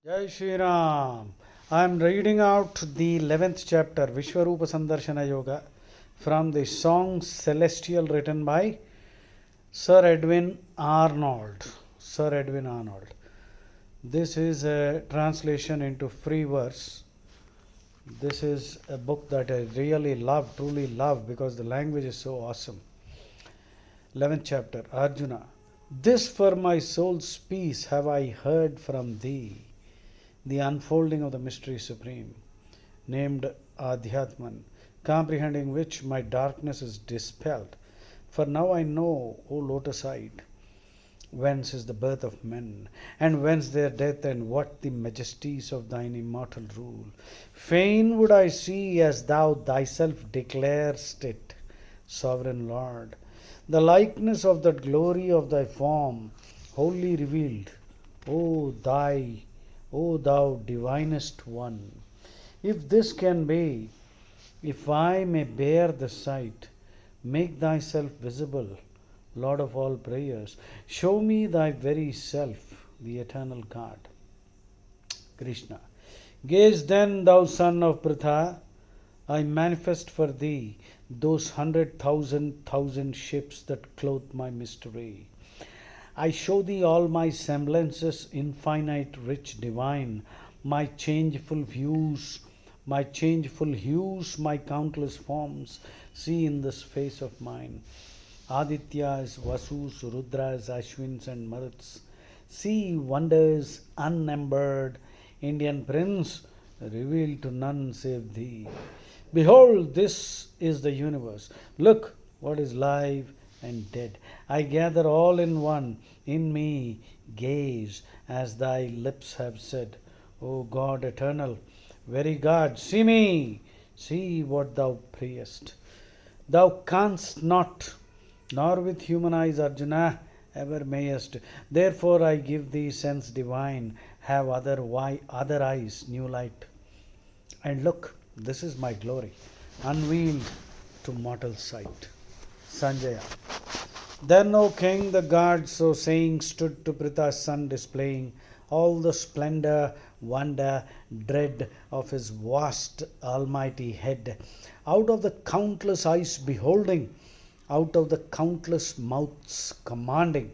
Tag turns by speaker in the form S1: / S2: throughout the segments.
S1: Jai Shri Ram. I am reading out the 11th chapter, Vishwarupa Sandarshana Yoga, from the song Celestial written by Sir Edwin Arnold. Sir Edwin Arnold. This is a translation into free verse. This is a book that I really love, truly love, because the language is so awesome. 11th chapter, Arjuna. This for my soul's peace have I heard from thee, the unfolding of the mystery supreme, named Adhyatman, comprehending which my darkness is dispelled. For now I know, O lotus-eyed, whence is the birth of men, and whence their death, and what the majesties of thine immortal rule. Fain would I see as thou thyself declarest it, sovereign Lord, the likeness of that glory of thy form, wholly revealed, O O thou divinest one. If this can be, if I may bear the sight, make thyself visible, Lord of all prayers. Show me thy very self, the eternal God. Krishna. Gaze then, thou son of Pritha, I manifest for thee those 100,000 ships that clothe my mystery. I show thee all my semblances, infinite, rich, divine, my changeful views, my changeful hues, my countless forms. See in this face of mine. Adityas, Vasus, Rudras, Ashwins, and Maruts. See wonders unnumbered, Indian prince, revealed to none save thee. Behold, this is the universe. Look what is live and dead. I gather all in one. In me gaze, as thy lips have said. O God eternal, very God, see me. See what thou prayest. Thou canst not, nor with human eyes, Arjuna, ever mayest. Therefore I give thee sense divine. Have other eyes, new light. And look, this is my glory, unveiled to mortal sight. Sanjaya. Then, O king, the god so saying stood to Pritha's son, displaying all the splendor, wonder, dread of his vast almighty head. Out of the countless eyes beholding, out of the countless mouths commanding,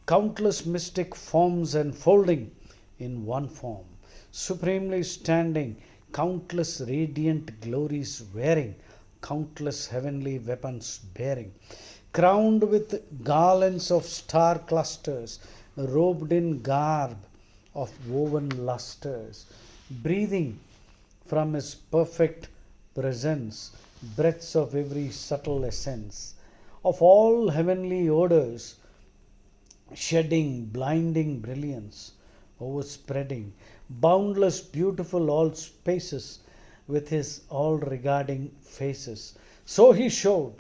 S1: countless mystic forms enfolding in one form, supremely standing, countless radiant glories wearing, countless heavenly weapons bearing, crowned with garlands of star clusters, robed in garb of woven lustres, breathing from his perfect presence breaths of every subtle essence, of all heavenly odors, shedding blinding brilliance, overspreading boundless beautiful all spaces with his all regarding faces. So he showed,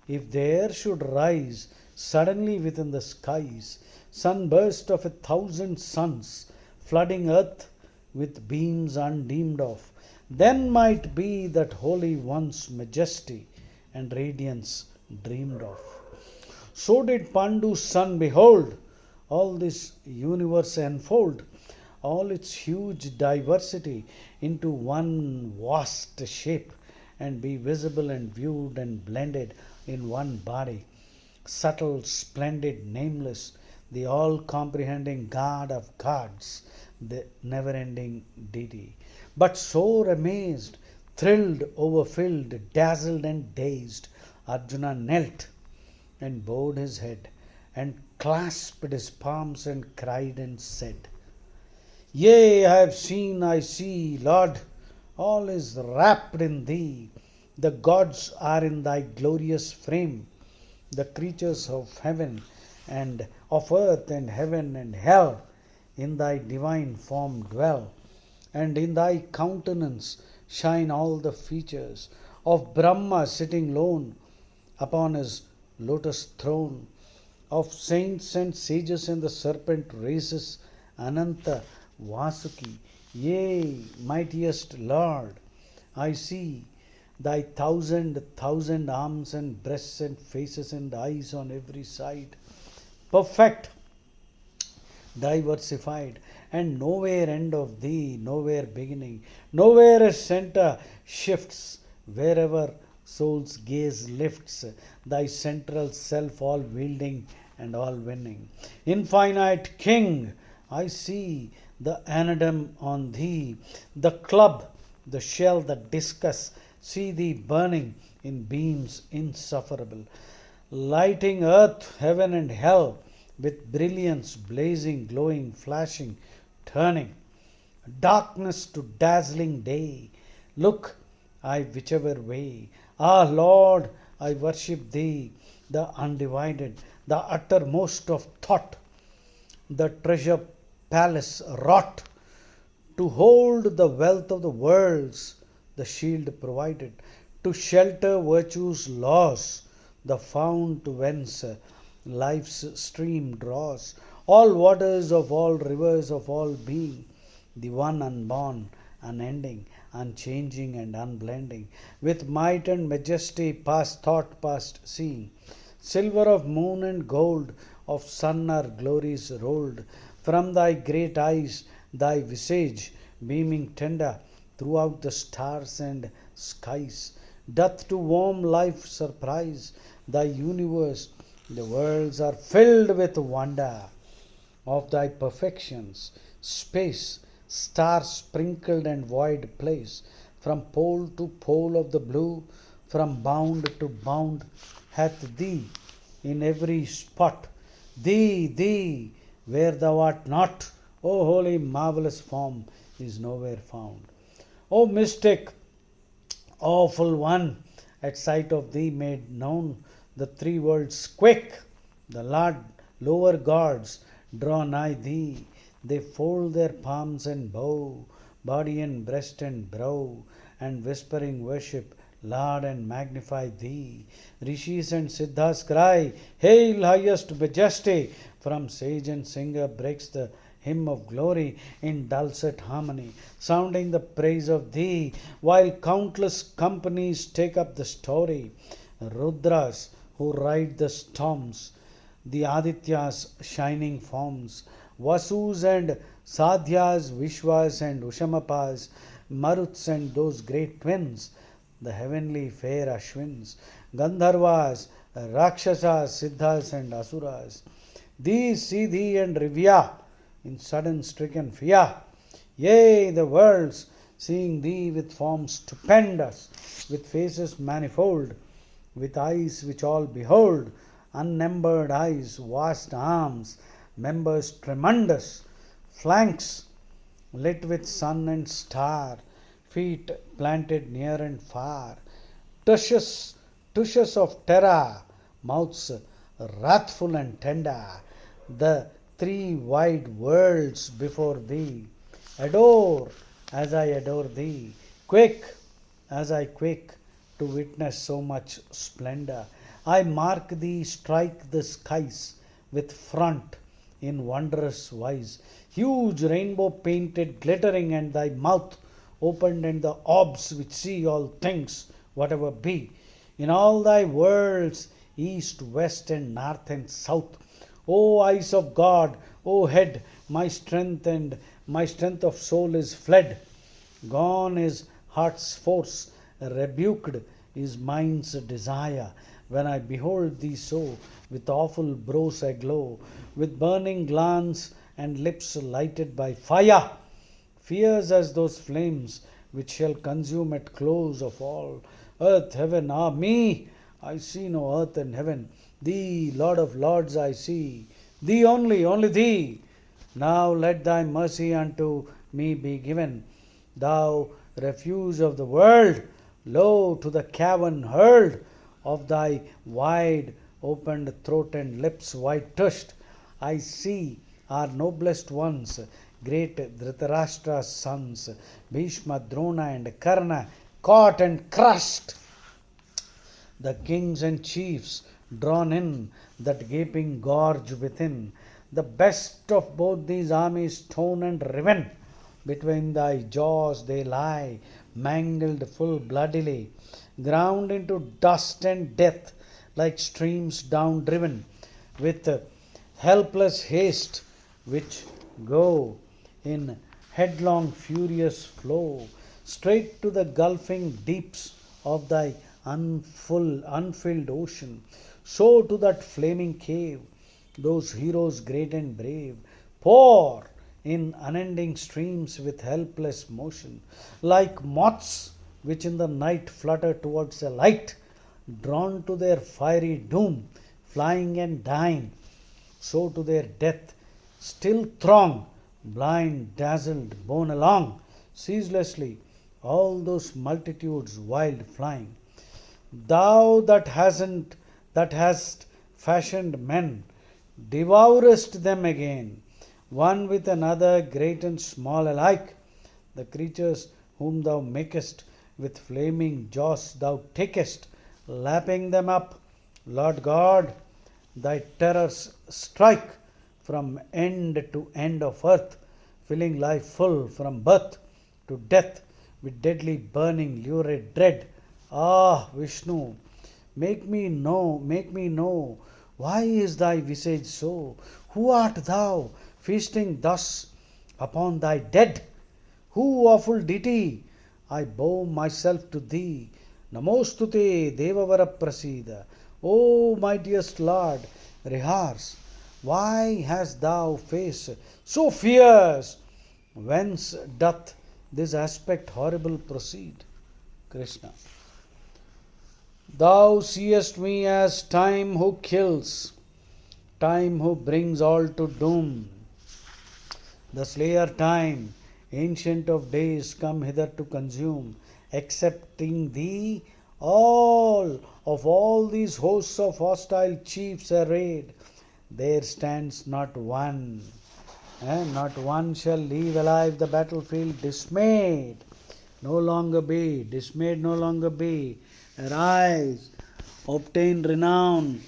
S1: if there should rise suddenly within the skies sunburst of 1,000 suns, flooding earth with beams undeemed of, then might be that holy one's majesty and radiance dreamed of. So did Pandu's son behold all this universe unfold, all its huge diversity into one vast shape, and be visible and viewed and blended in one body, subtle, splendid, nameless, the all comprehending God of gods, the never ending deity. But sore amazed, thrilled, overfilled, dazzled, and dazed, Arjuna knelt and bowed his head and clasped his palms and cried and said, Yea, I have seen, I see, Lord, all is wrapped in thee. The gods are in thy glorious frame. The creatures of heaven and of earth and heaven and hell in thy divine form dwell. And in thy countenance shine all the features of Brahma sitting lone upon his lotus throne, of saints and sages in the serpent races, Ananta, Vasuki. Yea, mightiest Lord, I see thy thousand arms and breasts and faces and eyes on every side, perfect, diversified, and nowhere end of thee, nowhere beginning, nowhere a center shifts, wherever soul's gaze lifts, thy central self all wielding and all winning. Infinite King, I see the anadem on thee, the club, the shell, the discus, see thee burning in beams insufferable, lighting earth, heaven, and hell with brilliance, blazing, glowing, flashing, turning darkness to dazzling day. Look, I whichever way. Ah, Lord, I worship Thee, the undivided, the uttermost of thought, the treasure palace wrought to hold the wealth of the worlds, the shield provided to shelter virtue's laws, the fount whence life's stream draws, all waters of all rivers of all being, the one unborn, unending, unchanging, and unblending, with might and majesty past thought, past seeing. Silver of moon and gold, of sun are glories rolled. From thy great eyes, thy visage, beaming tender throughout the stars and skies, doth to warm life surprise. Thy universe, the worlds are filled with wonder of thy perfections, space, star sprinkled and void place, from pole to pole of the blue, from bound to bound, hath thee in every spot. Thee, where thou art not, O holy marvellous form, is nowhere found. O mystic, awful one, at sight of thee made known, the three worlds quake, the lower gods draw nigh thee, they fold their palms and bow, body and breast and brow, and whispering worship, laud and magnify thee. Rishis and Siddhas cry, Hail, highest majesty! From sage and singer breaks the hymn of glory in dulcet harmony, sounding the praise of thee, while countless companies take up the story. Rudras who ride the storms, the Aditya's shining forms, Vasus and Sadhyas, Vishwas and Ushamapas, Maruts and those great twins, the heavenly fair Ashwins, Gandharvas, Rakshasas, Siddhas and Asuras. These see thee and revere in sudden stricken fear. Yea, the worlds, seeing thee with forms stupendous, with faces manifold, with eyes which all behold, unnumbered eyes, vast arms, members tremendous, flanks lit with sun and star, feet planted near and far, tushes of terror, mouths wrathful and tender, the three wide worlds before thee. Adore as I adore thee, quake as I quake to witness so much splendor. I mark thee strike the skies with front in wondrous wise, huge rainbow painted glittering, and thy mouth opened, and the orbs which see all things whatever be, in all thy worlds, east, west, and north and south. O eyes of God, O head, my strength of soul is fled, gone is heart's force, rebuked is mind's desire, when I behold thee so, with awful brows aglow, with burning glance and lips lighted by fire, fierce as those flames which shall consume at close of all. Earth, heaven, ah me! I see no earth and heaven. Thee, Lord of lords, I see. Thee only thee. Now let thy mercy unto me be given. Thou refuge of the world, lo, to the cavern hurled, of thy wide opened throat and lips white tushed, I see our noblest ones, great Dhritarashtra's sons, Bhishma, Drona, and Karna, caught and crushed. The kings and chiefs drawn in that gaping gorge within. The best of both these armies torn and riven. Between thy jaws they lie, mangled full bloodily, ground into dust and death, like streams down driven with helpless haste, which go in headlong furious flow, straight to the gulfing deeps of thy unfilled ocean. So to that flaming cave, those heroes great and brave pour in unending streams with helpless motion, like moths which in the night flutter towards a light, drawn to their fiery doom, flying and dying, so to their death still throng, blind, dazzled, borne along ceaselessly, all those multitudes wild flying. Thou that hast fashioned men, devourest them again, one with another, great and small alike. The creatures whom thou makest, with flaming jaws thou takest, lapping them up. Lord God, thy terrors strike from end to end of earth, filling life full from birth to death with deadly burning lurid dread. Ah, Vishnu, make me know, why is thy visage so? Who art thou, feasting thus upon thy dead? Who, awful deity? I bow myself to thee. Namostute Devavara Prasida. O mightiest Lord, rehearse. Why hast thou face so fierce? Whence doth this aspect horrible proceed? Krishna. Thou seest me as time who kills, time who brings all to doom. The slayer time, ancient of days, come hither to consume. Excepting thee, all these hosts of hostile chiefs arrayed, there stands not one. Not one shall leave alive the battlefield dismayed. Dismayed no longer be. Arise, obtain renown,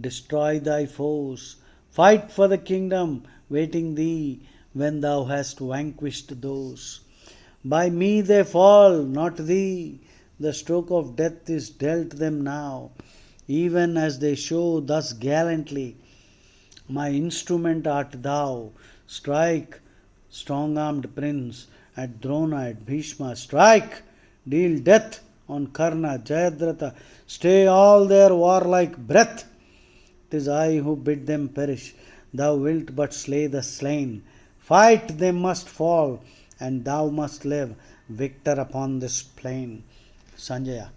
S1: destroy thy foes, fight for the kingdom waiting thee when thou hast vanquished those. By me they fall, not thee. The stroke of death is dealt them now, even as they show thus gallantly. My instrument art thou. Strike, strong-armed prince, at Drona, at Bhishma. Strike, deal death on Karna, Jayadratha. Stay all their warlike breath. 'Tis I who bid them perish. Thou wilt but slay the slain. Fight, they must fall, and thou must live, victor upon this plain. Sanjaya.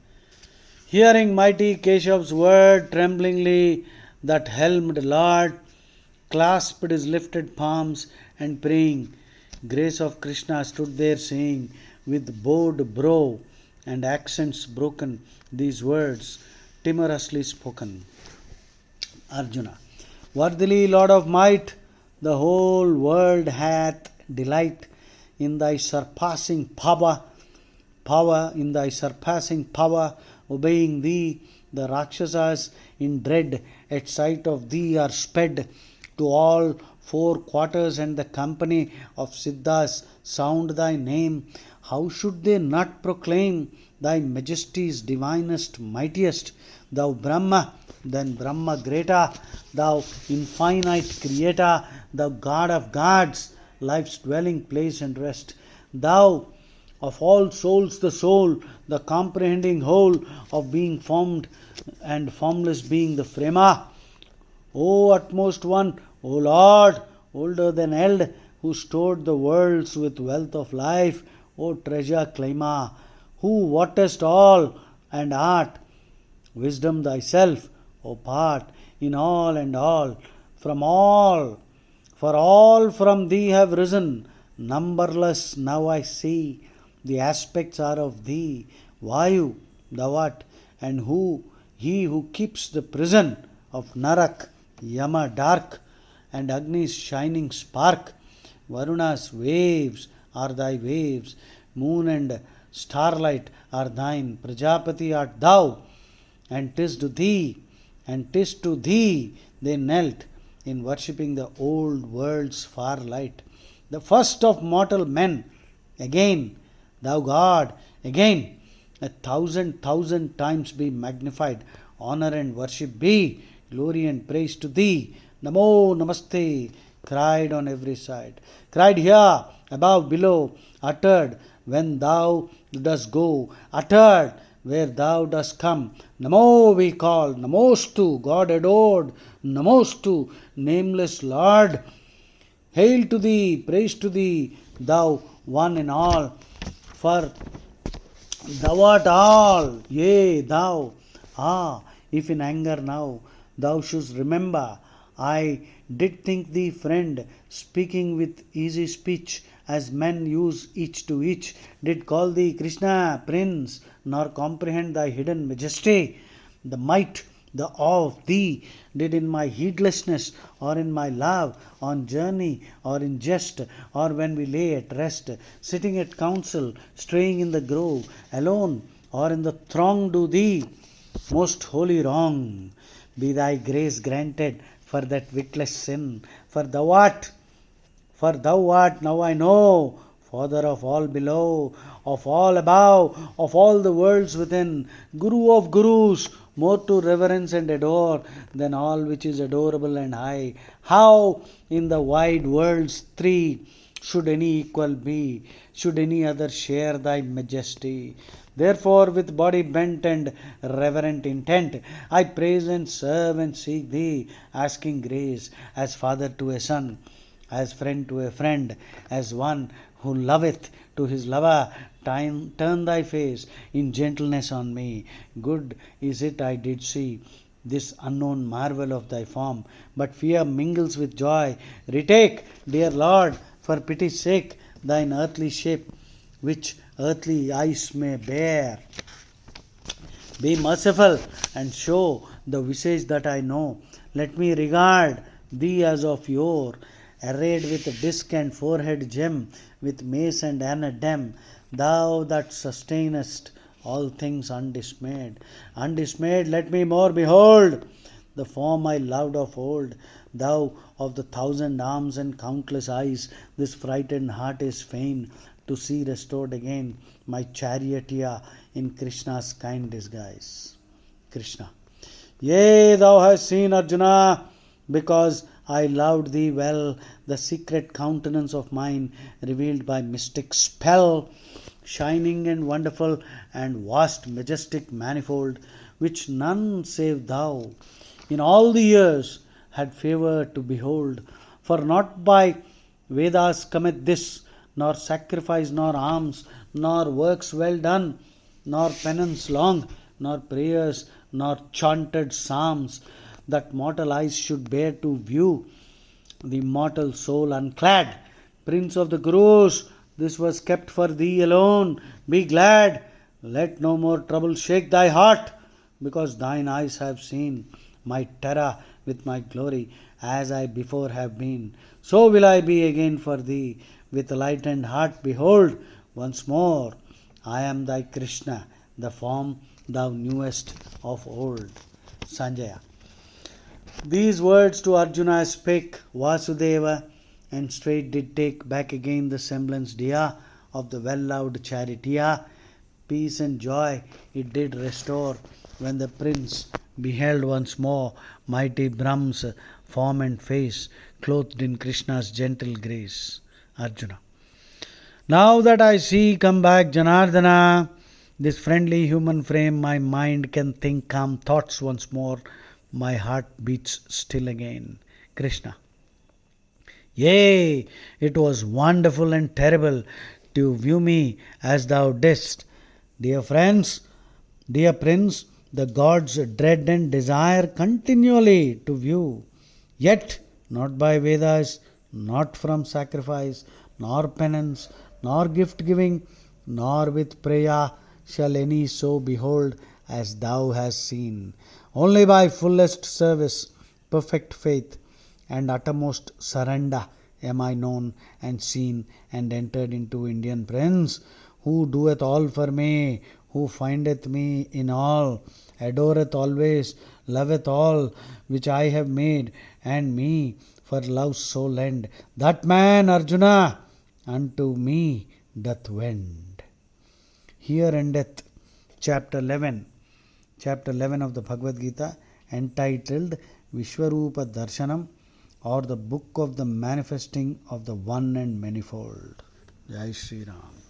S1: Hearing mighty Keshav's word, tremblingly that helmed Lord clasped his lifted palms and praying. Grace of Krishna stood there saying, with bowed brow and accents broken, these words timorously spoken. Arjuna. Worthily, Lord of might, the whole world hath delight in thy surpassing power, in thy surpassing power, obeying thee, the Rakshasas in dread at sight of thee are sped to all four quarters, and the company of Siddhas sound thy name. How should they not proclaim thy majesty's divinest, mightiest, thou Brahma, then Brahma greater, thou infinite creator, thou God of gods, life's dwelling place and rest, thou of all souls the soul, the comprehending whole of being formed and formless being the framer. O utmost one, O Lord, older than eld, who stored the worlds with wealth of life, O treasure claimer, who wottest all and art wisdom thyself, O part in all and all, for all from thee have risen, numberless now I see, the aspects are of thee, Vayu, thou art, and who, he who keeps the prison of Narak, Yama dark, and Agni's shining spark, Varuna's waves are thy waves, moon and starlight are thine, Prajapati art thou, and 'tis to thee they knelt in worshipping the old world's far light. The first of mortal men, again, thou God, again, 1,000,000 times be magnified, honor and worship be, glory and praise to thee. Namo Namaste, cried on every side, cried here, above, below, uttered when thou dost go, uttered where thou dost come. Namo we call, Namostu, God adored, Namostu, nameless Lord. Hail to thee, praise to thee, thou one and all, for thou art all, yea, thou. Ah, if in anger now thou shouldst remember, I did think thee friend, speaking with easy speech, as men use each to each, did call thee Krishna, prince, nor comprehend thy hidden majesty, the might, the awe of thee, did in my heedlessness, or in my love, on journey, or in jest, or when we lay at rest, sitting at council, straying in the grove, alone, or in the throng do thee most holy wrong. Be thy grace granted for that witless sin, for thou art, now I know, Father of all below, of all above, of all the worlds within, Guru of gurus, more to reverence and adore than all which is adorable and high. How in the wide worlds three should any equal be, should any other share thy majesty? Therefore, with body bent and reverent intent, I praise and serve and seek thee, asking grace as father to a son, as friend to a friend, as one who loveth to his lover. Turn thy face in gentleness on me. Good is it I did see this unknown marvel of thy form, but fear mingles with joy. Retake, dear Lord, for pity's sake, thine earthly shape, which earthly eyes may bear. Be merciful and show the visage that I know. Let me regard thee as of yore, arrayed with disk and forehead gem, with mace and anadem, thou that sustainest all things undismayed. Undismayed, let me more behold the form I loved of old. Thou of the thousand arms and countless eyes, this frightened heart is fain to see restored again, my charioteer in Krishna's kind disguise. Krishna. Yea, thou hast seen, Arjuna, because I loved thee well, the secret countenance of mine, revealed by mystic spell, shining and wonderful, and vast, majestic, manifold, which none save thou in all the years had favour to behold. For not by Vedas cometh this, nor sacrifice, nor alms, nor works well done, nor penance long, nor prayers, nor chanted psalms, that mortal eyes should bear to view the mortal soul unclad. Prince of the Gurus, this was kept for thee alone. Be glad, let no more trouble shake thy heart, because thine eyes have seen my terror with my glory, as I before have been. So will I be again for thee. With lightened heart, behold, once more, I am thy Krishna, the form thou knewest of old. Sanjaya. These words to Arjuna spake Vasudeva, and straight did take back again the semblance dear of the well-loved charioteer. Peace and joy it did restore when the prince beheld once more mighty Brahma's form and face, clothed in Krishna's gentle grace. Arjuna. Now that I see come back Janardana, this friendly human frame, my mind can think calm thoughts once more, my heart beats still again. Krishna. Yea, it was wonderful and terrible to view me as thou didst. Dear friends, dear prince, the gods dread and desire continually to view. Yet, not by Vedas, not from sacrifice, nor penance, nor gift giving, nor with prayer shall any so behold as thou hast seen. Only by fullest service, perfect faith, and uttermost surrender am I known and seen and entered into Indian prince, who doeth all for me, who findeth me in all, adoreth always, loveth all which I have made, and me for love's so lend. That man, Arjuna, unto me doth wend. Here endeth chapter 11 of the Bhagavad Gita, entitled Vishwarupa Darshanam, or the book of the manifesting of the one and manifold. Jai Shri Ram.